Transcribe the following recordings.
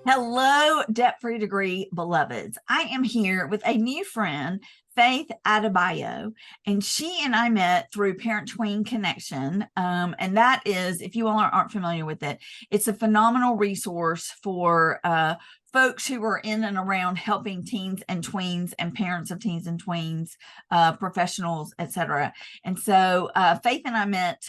Hello, Debt-Free Degree beloveds. I am here with a new friend, Faith Adebayo, and she and I met through Parent Tween Connection. And that is, if you all aren't familiar with it, it's a phenomenal resource for folks who are in and around helping teens and tweens and parents of teens and tweens, professionals, etc. And so Faith and I met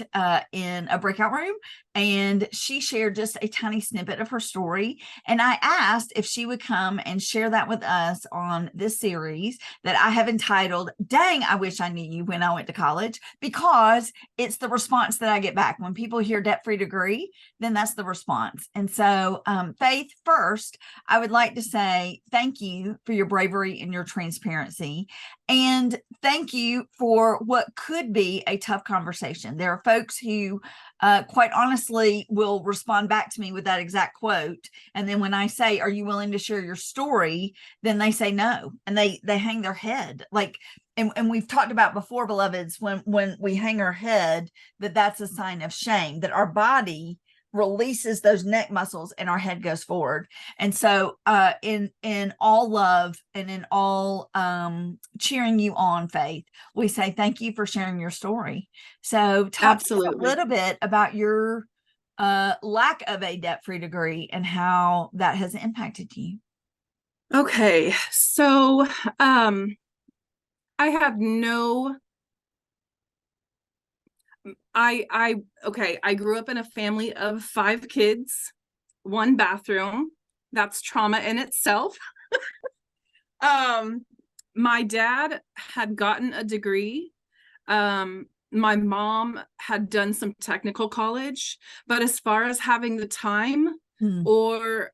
in a breakout room, and she shared just a tiny snippet of her story. And I asked if she would come and share that with us on this series that I have entitled, Dang, I Wish I Knew You When I Went to College, because it's the response that I get back. When people hear debt-free degree, then that's the response. And so, Faith, first, I would like to say thank you for your bravery and your transparency. And thank you for what could be a tough conversation. There are folks who quite honestly will respond back to me with that exact quote. And then when I say, are you willing to share your story? Then they say no, and they hang their head. Like, and we've talked about before, beloveds, when we hang our head, that's a sign of shame, that our body releases those neck muscles and our head goes forward. And so in all love and in all cheering you on, Faith, we say thank you for sharing your story. So talk to us a little bit about your lack of a debt-free degree and how that has impacted you. Okay, so I have no I grew up in a family of 5 kids, 1 bathroom. That's trauma in itself. My dad had gotten a degree. My mom had done some technical college, but as far as having the time or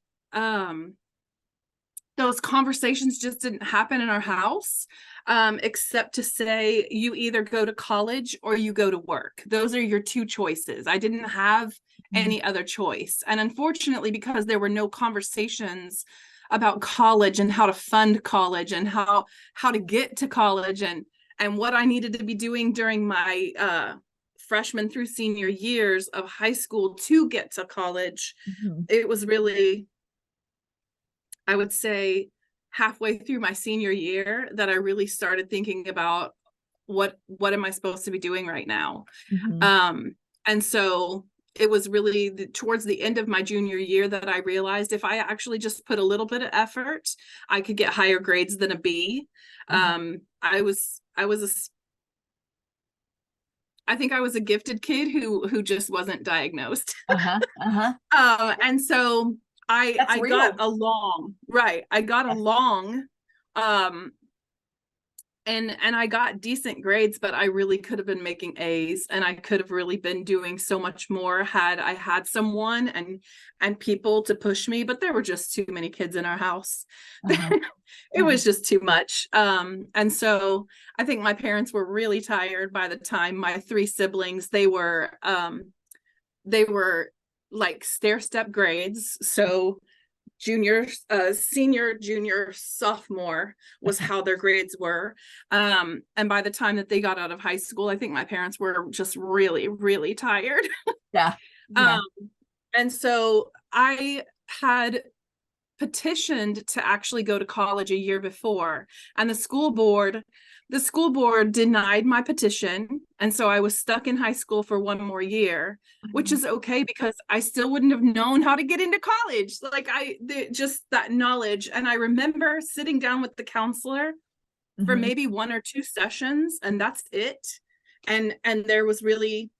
those conversations just didn't happen in our house, except to say you either go to college or you go to work. Those are your 2 choices. I didn't have any other choice. And unfortunately, because there were no conversations about college and how to fund college and how to get to college and what I needed to be doing during my freshman through senior years of high school to get to college, it was really, I would say, halfway through my senior year that I really started thinking about what am I supposed to be doing right now. And so it was really towards the end of my junior year that I realized if I actually just put a little bit of effort, I could get higher grades than a B. I think I was a gifted kid who just wasn't diagnosed. And so I got along, right. I got along, and I got decent grades, but I really could have been making A's, and I could have really been doing so much more had I had someone and people to push me, but there were just too many kids in our house. It was just too much. And so I think my parents were really tired by the time my 3 siblings, they were like stair-step grades. So junior, senior, junior, sophomore was how their grades were. And by the time that they got out of high school, I think my parents were just really, really tired. And so I had petitioned to actually go to college a year before, and the school board denied my petition. And so I was stuck in high school for 1 more year, which is okay because I still wouldn't have known how to get into college. Like just that knowledge. And I remember sitting down with the counselor for maybe 1 or 2 sessions, and that's it. And there was really,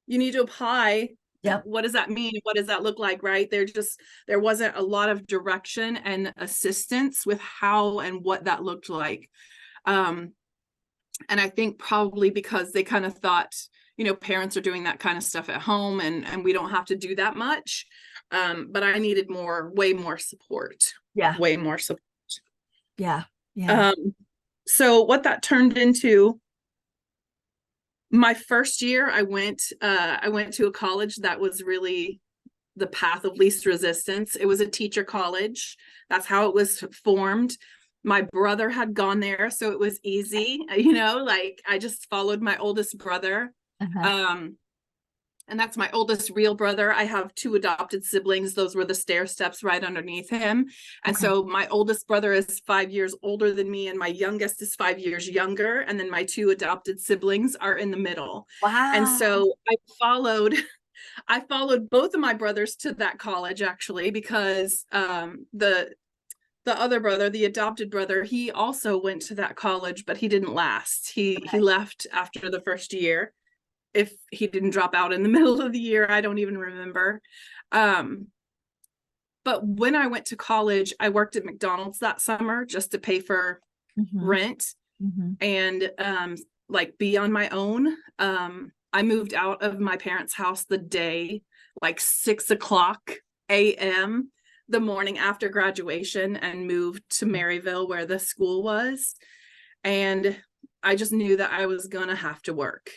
you need to apply. What does that mean? What does that look like? Right. There wasn't a lot of direction and assistance with how and what that looked like. And I think probably because they kind of thought, parents are doing that kind of stuff at home and we don't have to do that much. But I needed way more support. Way more support. So what that turned into, my first year, I went to a college that was really the path of least resistance. It was a teacher college. That's how it was formed. My brother had gone there, so it was easy. Like I just followed my oldest brother. And that's my oldest real brother. I have two adopted siblings. Those were the stair steps right underneath him. And Okay. so my oldest brother is 5 years older than me, and my youngest is 5 years younger. And then my two adopted siblings are in the middle. And Wow. so I followed both of my brothers to that college, actually, because the other brother, the adopted brother, he also went to that college, but he didn't last. He left after the first year. If he didn't drop out in the middle of the year, I don't even remember. But when I went to college, I worked at McDonald's that summer just to pay for rent and like be on my own. I moved out of my parents' house the day, like 6:00 a.m. the morning after graduation, and moved to Maryville where the school was. And I just knew that I was gonna have to work.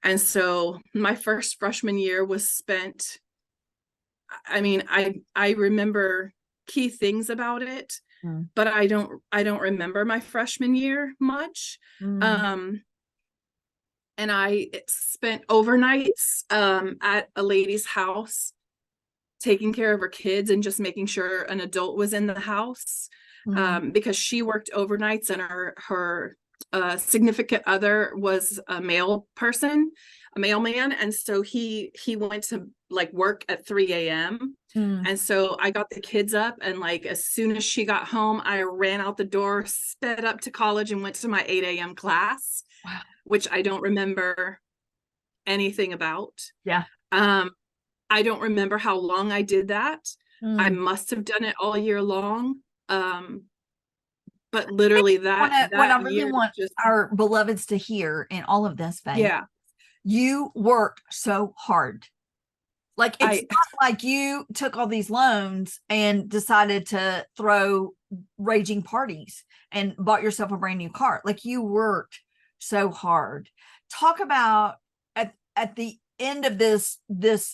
And so my first freshman year was spent, I mean, I remember key things about it, but I don't remember my freshman year much. And I spent overnights at a lady's house, taking care of her kids and just making sure an adult was in the house, because she worked overnights, and her significant other was a male person, a mailman. And so he went to like work at 3 a.m. And so I got the kids up, and like as soon as she got home, I ran out the door, sped up to college, and went to my 8 a.m. class. Wow. Which I don't remember anything about. Yeah. I don't remember how long I did that. I must have done it all year long. But literally what I really want our beloveds to hear in all of this, Faith. Yeah. You worked so hard. Like, it's not like you took all these loans and decided to throw raging parties and bought yourself a brand new car. Like, you worked so hard. Talk about at the end of this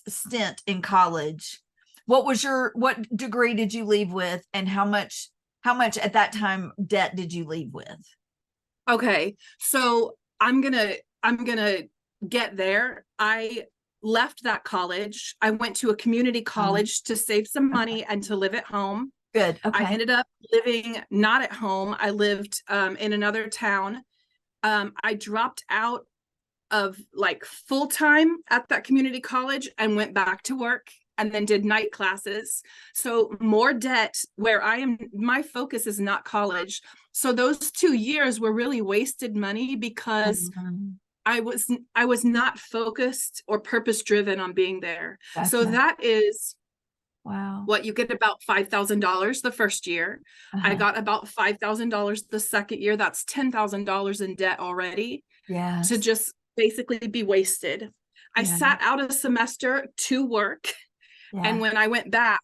stint in college, what degree did you leave with, and how much at that time debt did you leave with? Okay, so I'm gonna get there. I left that college. I went to a community college to save some money and to live at home. Good. Okay. I ended up living not at home. I lived in another town. I dropped out of like full-time at that community college and went back to work, and then did night classes. So more debt, where my focus is not college. So those 2 years were really wasted money, because I was not focused or purpose driven on being there. Gotcha. So that is what you get, about $5,000 the first year. I got about $5,000 the second year. That's $10,000 in debt already. Yeah. To just basically be wasted. I sat out a semester to work. Yeah. And when I went back,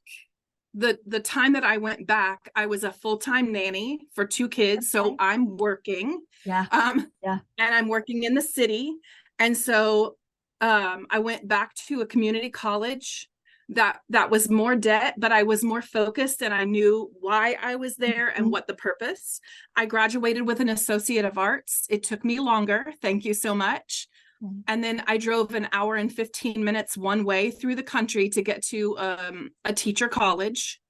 the time that I went back, I was a full-time nanny for 2 kids. So I'm working. Yeah. And I'm working in the city. And so I went back to a community college that was more debt, but I was more focused, and I knew why I was there and what the purpose. I graduated with an Associate of Arts. It took me longer. Thank you so much. And then I drove an hour and 15 minutes one way through the country to get to a teacher college.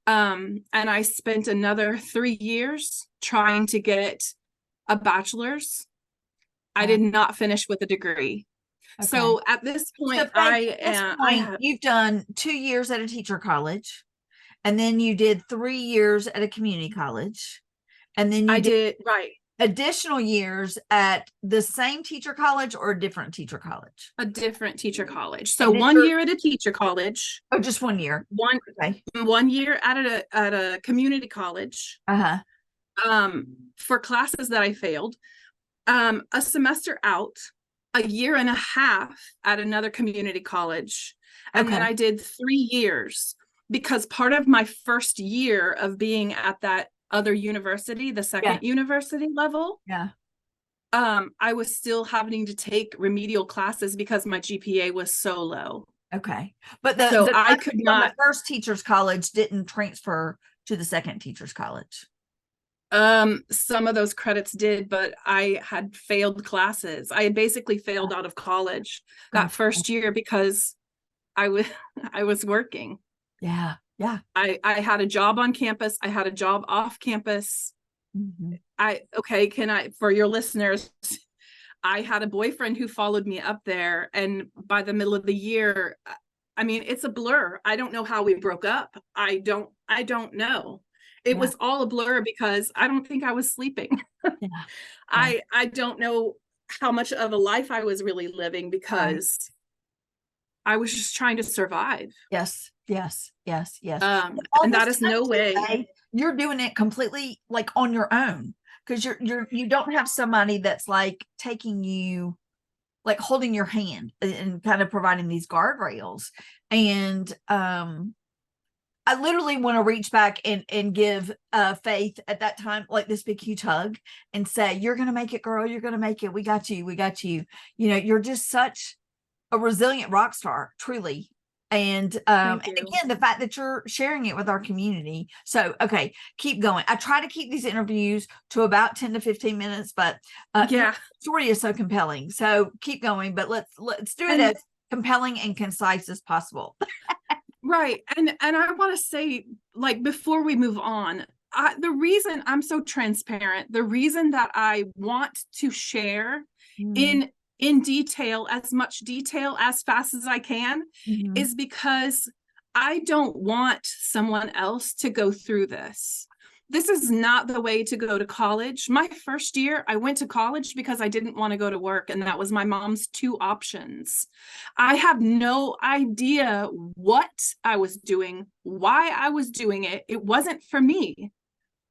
And I spent another 3 years trying to get a bachelor's. I did not finish with a degree. Okay. So at this point, you've done 2 years at a teacher college, and then you did 3 years at a community college, and then you did additional years at the same teacher college, or a different teacher college? A different teacher college. So 1 year at a teacher college. Oh, just 1 year. 1 year at a community college. For classes that I failed. A semester out. A year and a half at another community college. And then I did 3 years, because part of my first year of being at that other university, the second university level, I was still having to take remedial classes because my GPA was so low. Okay. But the first teacher's college didn't transfer to the second teacher's college. Some of those credits did, but I had failed classes. I had basically failed out of college that first year because I was I was working. Yeah. Yeah. I had a job on campus. I had a job off campus. Mm-hmm. Can I, for your listeners, I had a boyfriend who followed me up there, and by the middle of the year, I mean, it's a blur. I don't know how we broke up. I don't know. It was all a blur because I don't think I was sleeping. Yeah. I don't know how much of a life I was really living because I was just trying to survive. Yes. Yes. Yes. Yes. And that is no way. You're doing it completely like on your own, because you don't have somebody that's like taking you, like holding your hand and kind of providing these guardrails. And I literally want to reach back and give Faith at that time like this big huge hug and say, you're gonna make it, girl. You're gonna make it. We got you. We got you. You know, you're just such a resilient rock star, truly. And again, the fact that you're sharing it with our community. So okay, keep going. I try to keep these interviews to about 10 to 15 minutes, but your story is so compelling. So keep going, but let's do it as compelling and concise as possible. Right. And I want to say, like, before we move on, the reason I'm so transparent, the reason that I want to share in detail, as much detail as fast as I can, is because I don't want someone else to go through this. This is not the way to go to college. My first year, I went to college because I didn't want to go to work, and that was my mom's two options. I have no idea what I was doing, why I was doing it. It wasn't for me.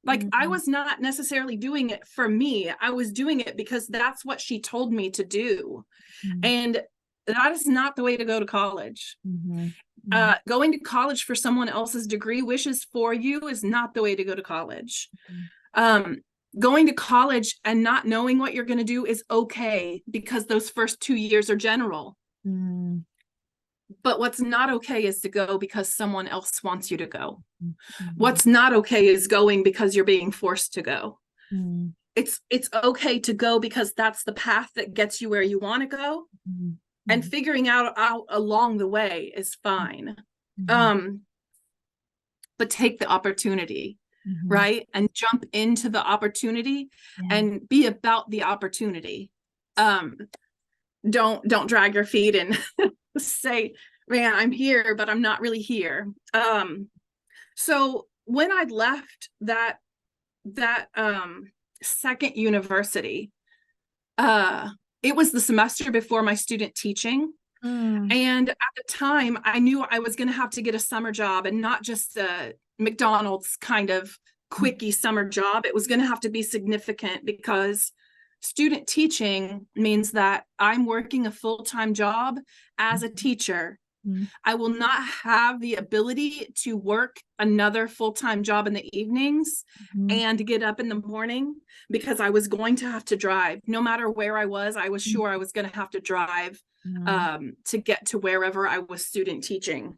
Like, I was not necessarily doing it for me. I was doing it because that's what she told me to do. And that is not the way to go to college. Going to college for someone else's degree wishes for you is not the way to go to college. Going to college and not knowing what you're going to do is okay, because those first 2 years are general. But what's not okay is to go because someone else wants you to go. What's not okay is going because you're being forced to go. It's okay to go because that's the path that gets you where you want to go. And figuring out along the way is fine. But take the opportunity, right? And jump into the opportunity and be about the opportunity. Don't drag your feet and say, man, I'm here, but I'm not really here. So when I left that second university, it was the semester before my student teaching. And at the time, I knew I was going to have to get a summer job, and not just a McDonald's kind of quickie summer job. It was going to have to be significant, because student teaching means that I'm working a full-time job as a teacher. I will not have the ability to work another full-time job in the evenings and get up in the morning, because I was going to have to drive. No matter where I was sure I was going to have to drive to get to wherever I was student teaching.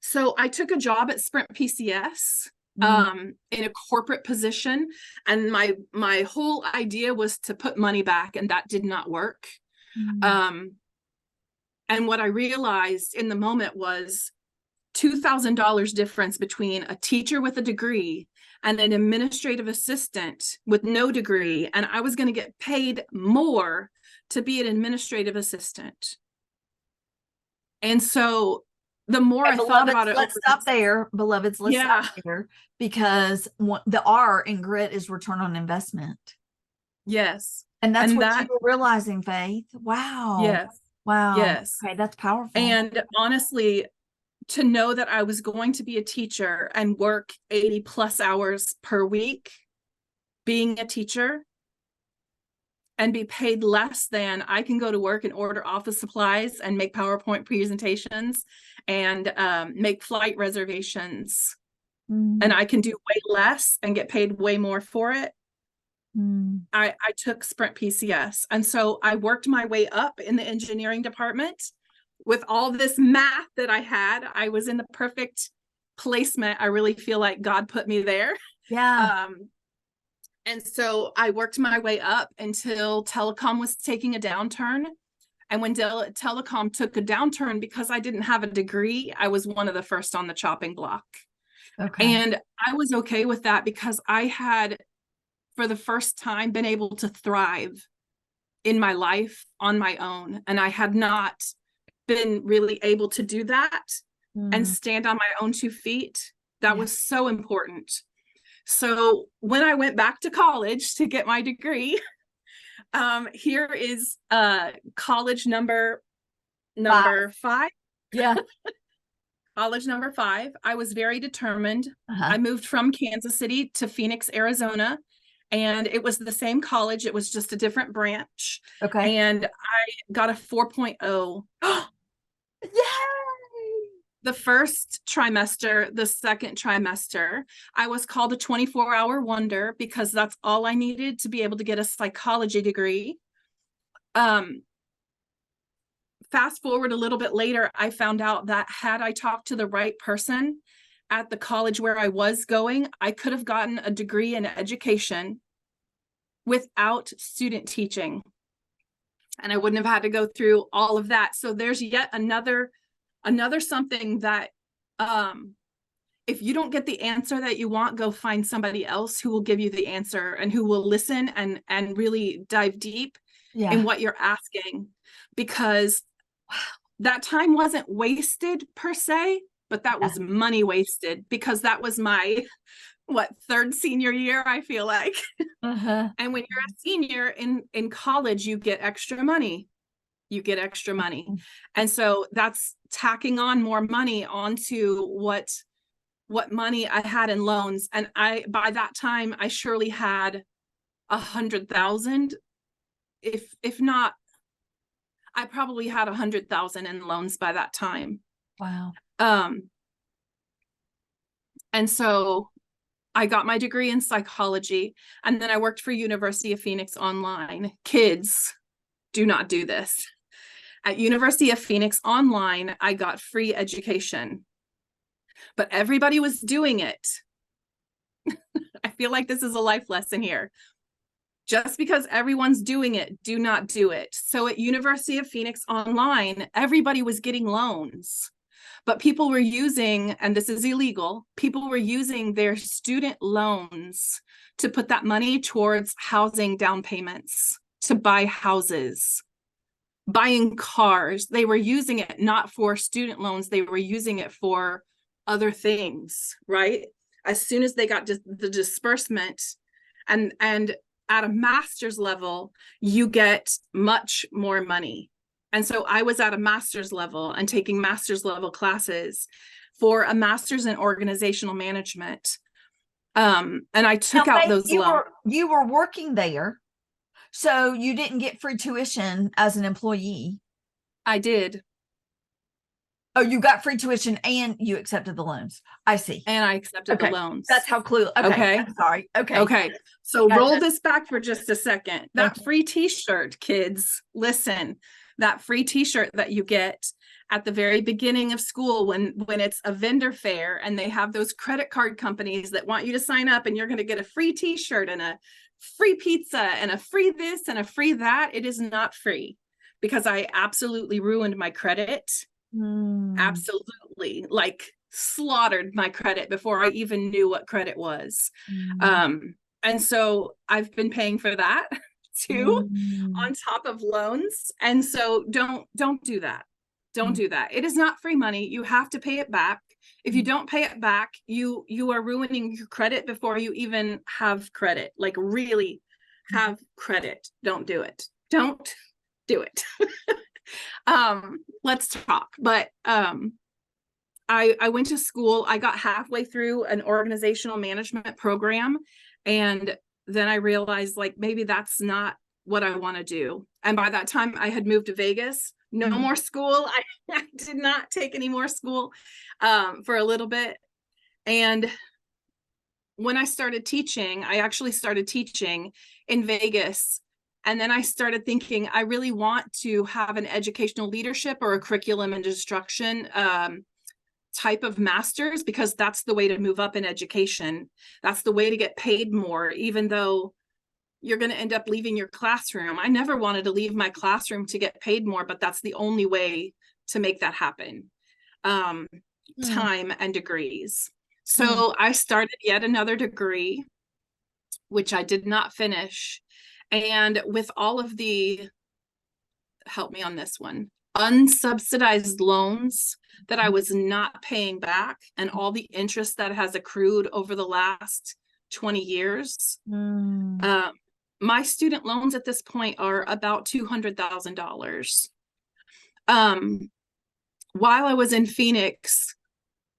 So I took a job at Sprint PCS in a corporate position, and my whole idea was to put money back, and that did not work. And what I realized in the moment was $2,000 difference between a teacher with a degree and an administrative assistant with no degree. And I was going to get paid more to be an administrative assistant. And so the more I thought about it, let's stop there, beloveds. Let's stop there, because the R in grit is return on investment. Yes. And that's what you're realizing, Faith. Wow. Yes. Wow. Yes. Okay, that's powerful. And honestly, to know that I was going to be a teacher and work 80 plus hours per week being a teacher and be paid less than I can go to work and order office supplies and make PowerPoint presentations and make flight reservations, and I can do way less and get paid way more for it. I took Sprint PCS. And so I worked my way up in the engineering department with all this math that I had. I was in the perfect placement. I really feel like God put me there. Yeah. And so I worked my way up until telecom was taking a downturn. And when telecom took a downturn, because I didn't have a degree, I was one of the first on the chopping block. Okay. And I was okay with that because I had, for the first time, been able to thrive in my life on my own. And I had not been really able to do that and stand on my own 2 feet. That was so important. So when I went back to college to get my degree, here is college number 5. Yeah. College number 5. I was very determined. I moved from Kansas City to Phoenix, Arizona, and it was the same college. It was just a different branch. Okay. And I got a 4.0. Yay! The first trimester, the second trimester, I was called a 24-hour wonder because that's all I needed to be able to get a psychology degree. Fast forward a little bit later, I found out that had I talked to the right person at the college where I was going, I could have gotten a degree in education without student teaching. And I wouldn't have had to go through all of that. So there's yet another something that if you don't get the answer that you want, go find somebody else who will give you the answer and who will listen and really dive deep in what you're asking, because that time wasn't wasted per se, but that was money wasted, because that was my third senior year, I feel like. And when you're a senior in college, you get extra money. And so that's tacking on more money onto what money I had in loans. And by that time, I surely had 100,000. If not, I probably had 100,000 in loans by that time. Wow. And so I got my degree in psychology, and then I worked for University of Phoenix online. Kids, do not do this. At University of Phoenix online, I got free education, but everybody was doing it. I feel like this is a life lesson here. Just because everyone's doing it, do not do it. So at University of Phoenix online, everybody was getting loans, but people were using, and this is illegal, people were using their student loans to put that money towards housing down payments, to buy houses, buying cars. They were using it not for student loans, they were using it for other things, right? As soon as they got the disbursement, and at a master's level, you get much more money. And so I was at a master's level and taking master's level classes for a master's in organizational management. And I took out those loans. You were working there, so you didn't get free tuition as an employee. I did. Oh, you got free tuition and you accepted the loans. I see. And I accepted the loans. That's how clue. Okay. I'm sorry. Okay. So roll this back for just a second. That free t-shirt, kids, listen, that free t-shirt that you get at the very beginning of school when it's a vendor fair and they have those credit card companies that want you to sign up and you're going to get a free t-shirt and a free pizza and a free this and a free that. It is not free, because I absolutely ruined my credit. Absolutely, like slaughtered my credit before I even knew what credit was. And so I've been paying for that too, on top of loans. And so don't do that. Don't do that. It is not free money. You have to pay it back. If you don't pay it back, you are ruining your credit before you even have credit, like really have credit. Don't do it. Don't do it. Let's talk. But I went to school. I got halfway through an organizational management program, and then I realized, like, maybe that's not what I want to do. And by that time I had moved to Vegas. No more school. I did not take any more school for a little bit. And when I started teaching, I actually started teaching in Vegas. And then I started thinking, I really want to have an educational leadership or a curriculum and instruction type of master's because that's the way to move up in education. That's the way to get paid more, even though you're going to end up leaving your classroom. I never wanted to leave my classroom to get paid more, but that's the only way to make that happen. Time and degrees. So I started yet another degree, which I did not finish. And with all of the, help me on this one, unsubsidized loans that I was not paying back, and all the interest that has accrued over the last 20 years. My student loans at this point are about $200,000. While I was in Phoenix,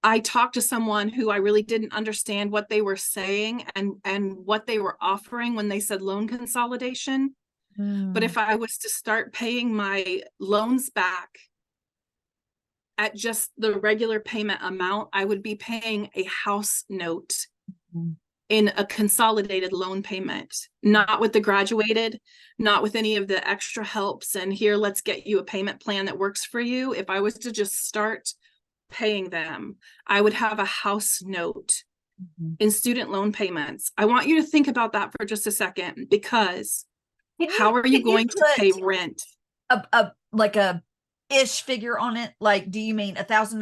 I talked to someone who I really didn't understand what they were saying and what they were offering when they said loan consolidation. But if I was to start paying my loans back at just the regular payment amount, I would be paying a house note in a consolidated loan payment, not with the graduated, not with any of the extra helps. And here, let's get you a payment plan that works for you. If I was to just start paying them, I would have a house note in student loan payments. I want you to think about that for just a second, because how are you going to pay rent? Like a ish figure on it? Like, do you mean $1,000,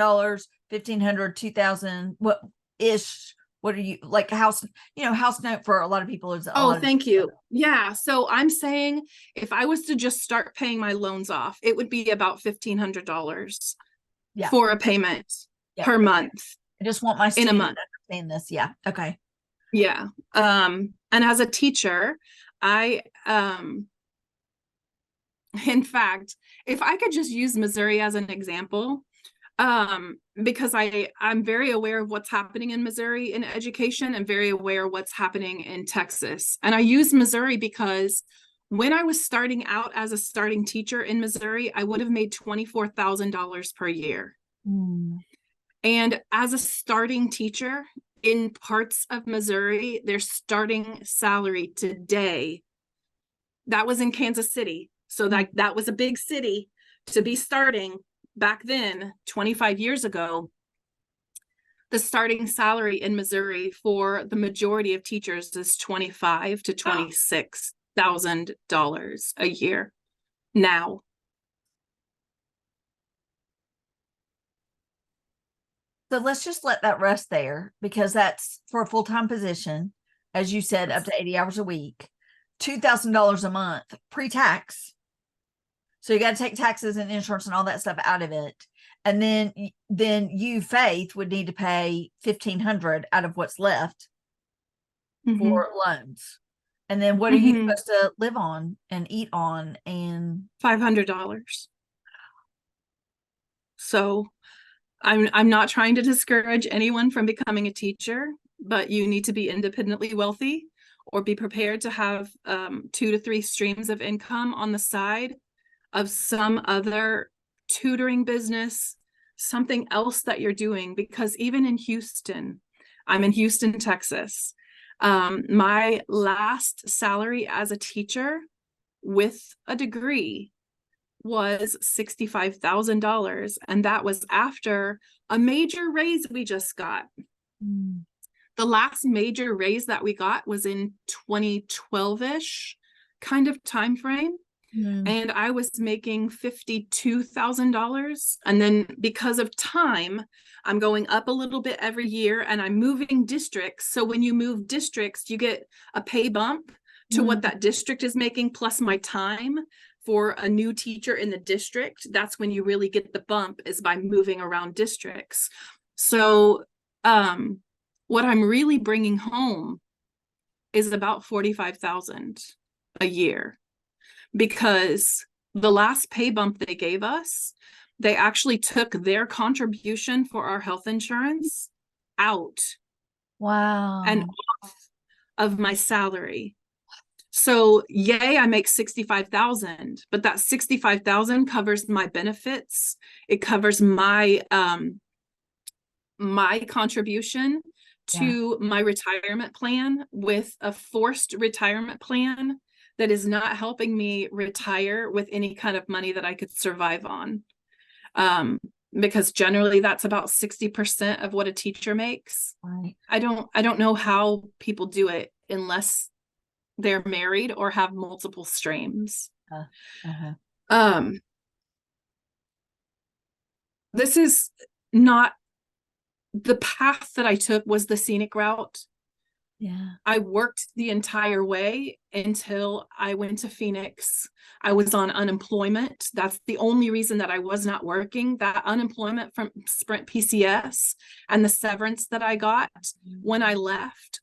$1,500, $2,000? What ish? What are you like? House note for a lot of people is. Thank you. Yeah. So I'm saying if I was to just start paying my loans off, it would be about $1,500 for a payment per month. I just want my in a month to understand this. Yeah. Okay. Yeah. And as a teacher, in fact, if I could just use Missouri as an example, because I'm very aware of what's happening in Missouri in education, and very aware of what's happening in Texas. And I use Missouri because when I was starting out as a starting teacher in Missouri, I would have made $24,000 per year. And as a starting teacher in parts of Missouri, their starting salary today, that was in Kansas City. So that was a big city to be starting. Back then, 25 years ago, the starting salary in Missouri for the majority of teachers is $25,000 to $26,000 a year now. So let's just let that rest there, because that's for a full-time position, as you said, up to 80 hours a week, $2,000 a month pre-tax. So you got to take taxes and insurance and all that stuff out of it. And then you, Faith, would need to pay $1,500 out of what's left for loans. And then what are you supposed to live on and eat on? And $500. So I'm not trying to discourage anyone from becoming a teacher, but you need to be independently wealthy or be prepared to have 2 to 3 streams of income on the side of some other tutoring business, something else that you're doing. Because even in Houston, I'm in Houston, Texas. My last salary as a teacher with a degree was $65,000. And that was after a major raise we just got. The last major raise that we got was in 2012-ish kind of time frame. And I was making $52,000. And then because of time, I'm going up a little bit every year, and I'm moving districts. So when you move districts, you get a pay bump to what that district is making, plus my time for a new teacher in the district. That's when you really get the bump, is by moving around districts. So what I'm really bringing home is about $45,000 a year. Because the last pay bump they gave us, they actually took their contribution for our health insurance out. Wow. And off of my salary. So yay, I make $65,000, but that $65,000 covers my benefits. It covers my my contribution to my retirement plan, with a forced retirement plan that is not helping me retire with any kind of money that I could survive on. because generally that's about 60% of what a teacher makes. Right. I don't know how people do it unless they're married or have multiple streams. Uh-huh. This is not the path that I took was the scenic route. Yeah. I worked the entire way until I went to Phoenix. I was on unemployment. That's the only reason that I was not working. That unemployment from Sprint PCS and the severance that I got when I left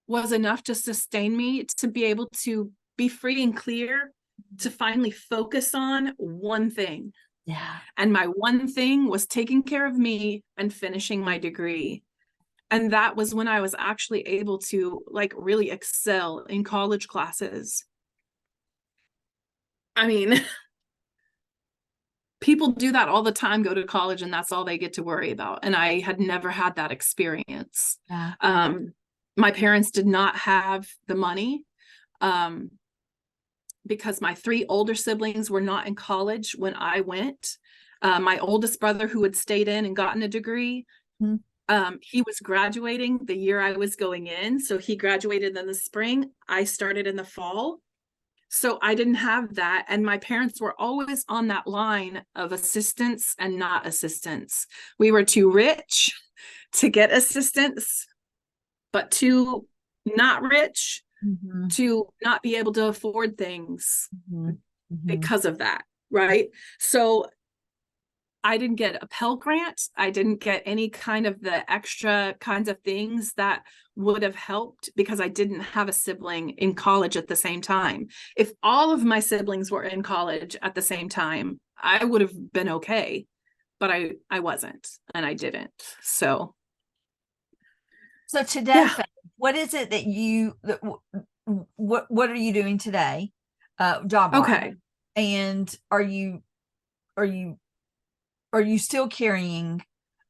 was enough to sustain me to be able to be free and clear to finally focus on one thing. Yeah. And my one thing was taking care of me and finishing my degree. And that was when I was actually able to like really excel in college classes. I mean, people do that all the time, go to college, and that's all they get to worry about. And I had never had that experience. Yeah. My parents did not have the money because my 3 older siblings were not in college when I went. My oldest brother, who had stayed in and gotten a degree, he was graduating the year I was going in. So he graduated in the spring. I started in the fall. So I didn't have that. And my parents were always on that line of assistance and not assistance. We were too rich to get assistance, but too not rich to not be able to afford things because of that. Right. So I didn't get a Pell Grant. I didn't get any kind of the extra kinds of things that would have helped because I didn't have a sibling in college at the same time. If all of my siblings were in college at the same time, I would have been okay, but I wasn't, and I didn't. So today, yeah. what is it that what are you doing today, job wise? Okay. And are you still carrying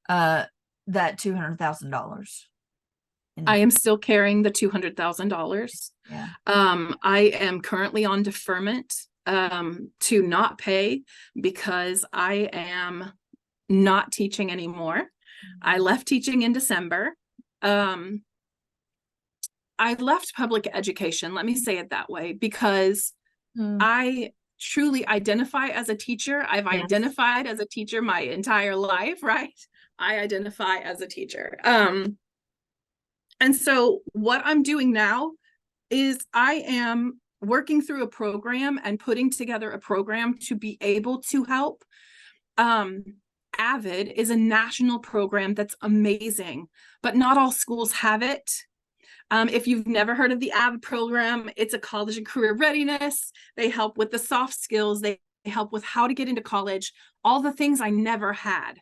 that $200,000? I am still carrying the $200,000. Yeah. I am currently on deferment to not pay because I am not teaching anymore. I left teaching in December. I left public education, let me say it that way, because I truly identify as a teacher. I've identified as a teacher my entire life, right? I identify as a teacher. And so what I'm doing now is I am working through a program and putting together a program to be able to help. AVID is a national program that's amazing, but not all schools have it. If you've never heard of the AVID program, it's a college and career readiness. They help with the soft skills. They help with how to get into college, all the things I never had.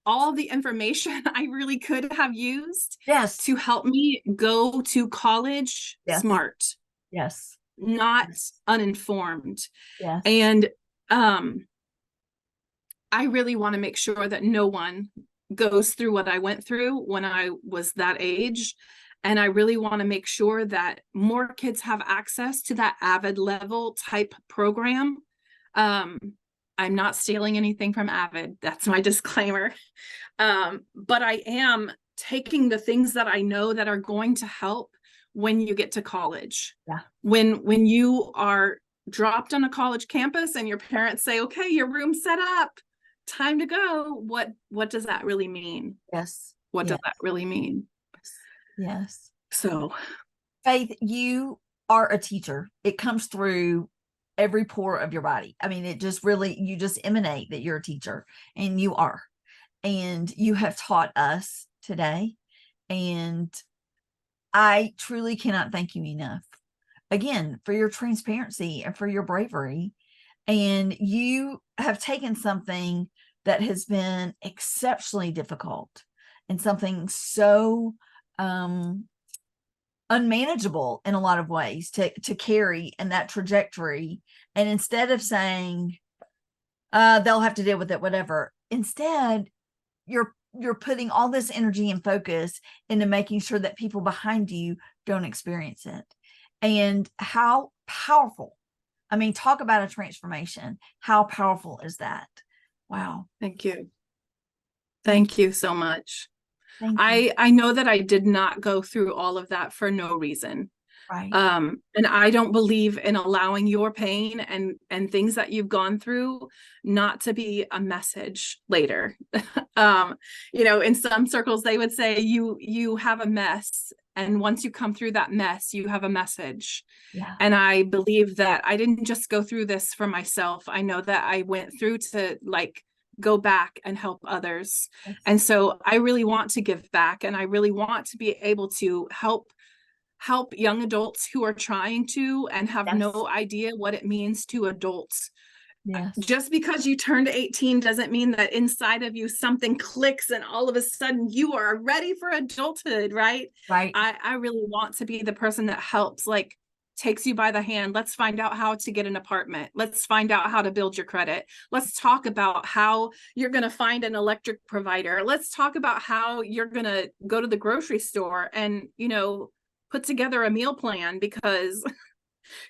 All the information I really could have used to help me go to college smart. Yes. Not uninformed. Yes. And I really want to make sure that no one goes through what I went through when I was that age. And I really want to make sure that more kids have access to that AVID level type program. I'm not stealing anything from AVID. That's my disclaimer. But I am taking the things that I know that are going to help when you get to college. Yeah. When you are dropped on a college campus and your parents say, okay, your room's set up, time to go. What does that really mean? Yes. What does that really mean? Yes. So, Faith, you are a teacher. It comes through every pore of your body. I mean, it just really, you just emanate that you're a teacher, and you are. And you have taught us today. And I truly cannot thank you enough, again, for your transparency and for your bravery. And you have taken something that has been exceptionally difficult and something so unmanageable in a lot of ways to carry in that trajectory. And instead of saying, they'll have to deal with it, whatever, instead, you're putting all this energy and focus into making sure that people behind you don't experience it. And how powerful, I mean, talk about a transformation. How powerful is that? Wow. Thank you. Thank you so much. Thank you. I know that I did not go through all of that for no reason. Right. And I don't believe in allowing your pain and things that you've gone through not to be a message later. You know, in some circles they would say you have a mess, and once you come through that mess, you have a message. Yeah. And I believe that I didn't just go through this for myself. I know that I went through to like go back and help others. Yes. And so I really want to give back, and I really want to be able to help young adults who are trying to and have Yes. no idea what it means to adults. Yes. Just because you turned 18 doesn't mean that inside of you something clicks and all of a sudden you are ready for adulthood, right? Right. I really want to be the person that helps, like takes you by the hand. Let's find out how to get an apartment. Let's find out how to build your credit. Let's talk about how you're going to find an electric provider. Let's talk about how you're going to go to the grocery store and, you know, put together a meal plan, because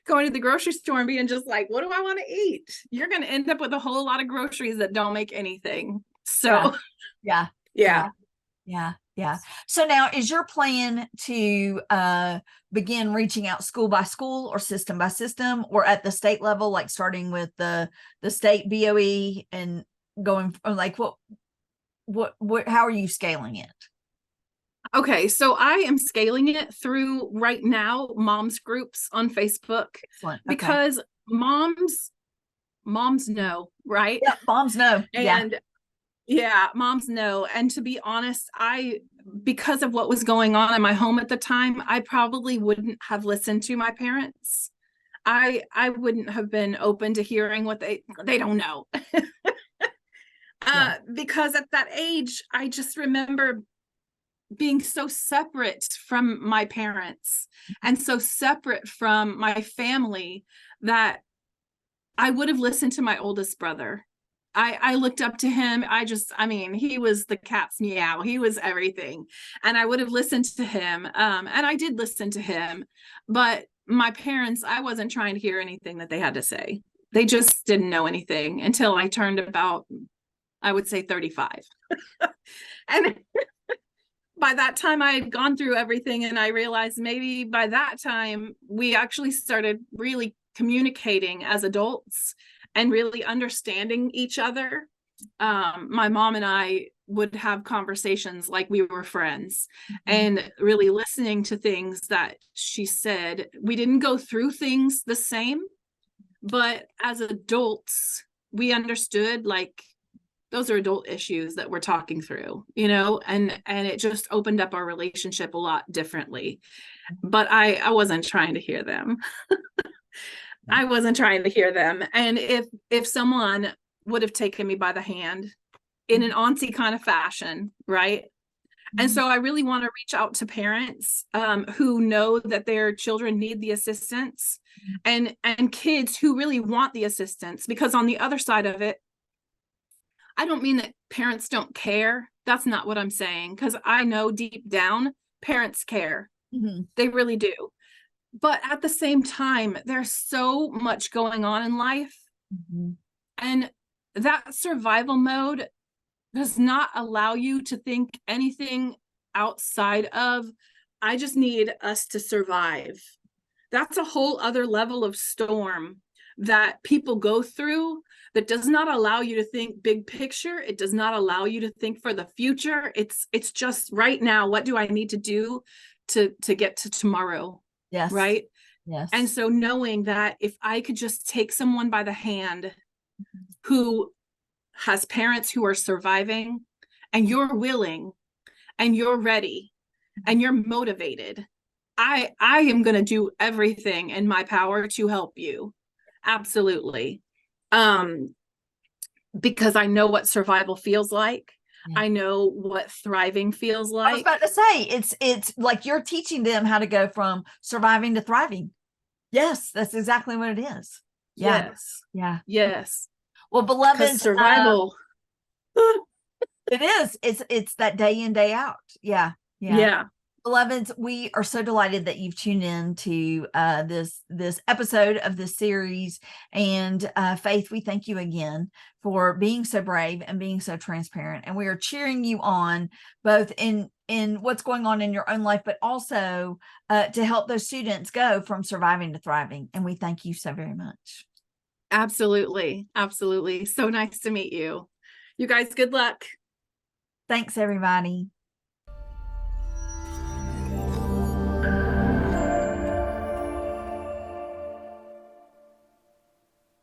going to the grocery store and being just like, what do I want to eat? You're going to end up with a whole lot of groceries that don't make anything. So yeah. Yeah. Yeah. So now, is your plan to begin reaching out school by school or system by system, or at the state level, like starting with the state BOE and going like what how are you scaling it? Okay, so I am scaling it through right now moms groups on Facebook. Excellent. Okay. Because moms know, right? Yeah, moms know. And yeah, moms know. And to be honest, because of what was going on in my home at the time, I probably wouldn't have listened to my parents. I wouldn't have been open to hearing what they don't know. Because at that age, I just remember being so separate from my parents and so separate from my family that I would have listened to my oldest brother. I looked up to him. I mean, he was the cat's meow. He was everything. And I would have listened to him. And I did listen to him. But my parents, I wasn't trying to hear anything that they had to say. They just didn't know anything until I turned about, I would say, 35. And by that time I had gone through everything, and I realized maybe by that time we actually started really communicating as adults and really understanding each other. My mom and I would have conversations like we were friends, and really listening to things that she said. We didn't go through things the same, but as adults, we understood, like, those are adult issues that we're talking through, you know, and it just opened up our relationship a lot differently. But I wasn't trying to hear them. I wasn't trying to hear them. And if someone would have taken me by the hand in an auntie kind of fashion, right? And so I really want to reach out to parents who know that their children need the assistance, and kids who really want the assistance, because on the other side of it, I don't mean that parents don't care. That's not what I'm saying, because I know deep down parents care. They really do. But at the same time, there's so much going on in life. And that survival mode does not allow you to think anything outside of, I just need us to survive. That's a whole other level of storm that people go through that does not allow you to think big picture. It does not allow you to think for the future. It's just right now, what do I need to do to get to tomorrow? Yes. Right. Yes. And so knowing that if I could just take someone by the hand who has parents who are surviving, and you're willing and you're ready and you're motivated, I am going to do everything in my power to help you. Absolutely. Because I know what survival feels like. I know what thriving feels like. I was about to say, it's like you're teaching them how to go from surviving to thriving. Yes, that's exactly what it is. Yeah. Yes. Yeah. Yes. Well, beloved, survival. It is. It's that day in, day out. Yeah. Yeah. Beloveds, we are so delighted that you've tuned in to this episode of this series. And Faith, we thank you again for being so brave and being so transparent. And we are cheering you on both in what's going on in your own life, but also to help those students go from surviving to thriving. And we thank you so very much. Absolutely. Absolutely. So nice to meet you. You guys, good luck. Thanks, everybody.